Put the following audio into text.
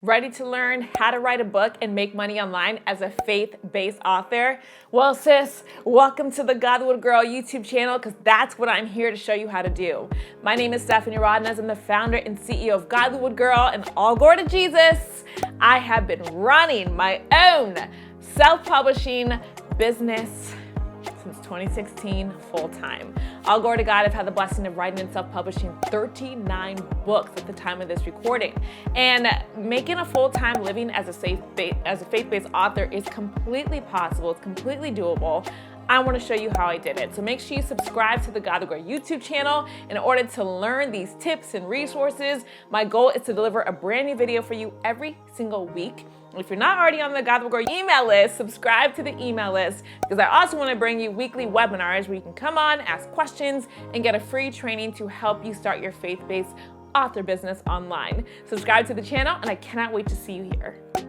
Ready to learn how to write a book and make money online as a faith-based author? Well, sis, welcome to the Godwood Girl YouTube channel, because that's what I'm here to show you how to do. My name is Stephanie Rodnez. I'm the founder and CEO of Godwood Girl, and all glory to Jesus. I have been running my own self-publishing business since 2016 full-time. All glory to God, I've had the blessing of writing and self-publishing 39 books at the time of this recording. And making a full-time living as a faith-based author is completely possible. It's completely doable. I want to show you how I did it. So make sure you subscribe to the Godwood Girl YouTube channel in order to learn these tips and resources. My goal is to deliver a brand new video for you every single week. If you're not already on the Godwood Girl email list, subscribe to the email list, because I also want to bring you weekly webinars where you can come on, ask questions, and get a free training to help you start your faith-based author business online. Subscribe to the channel, and I cannot wait to see you here.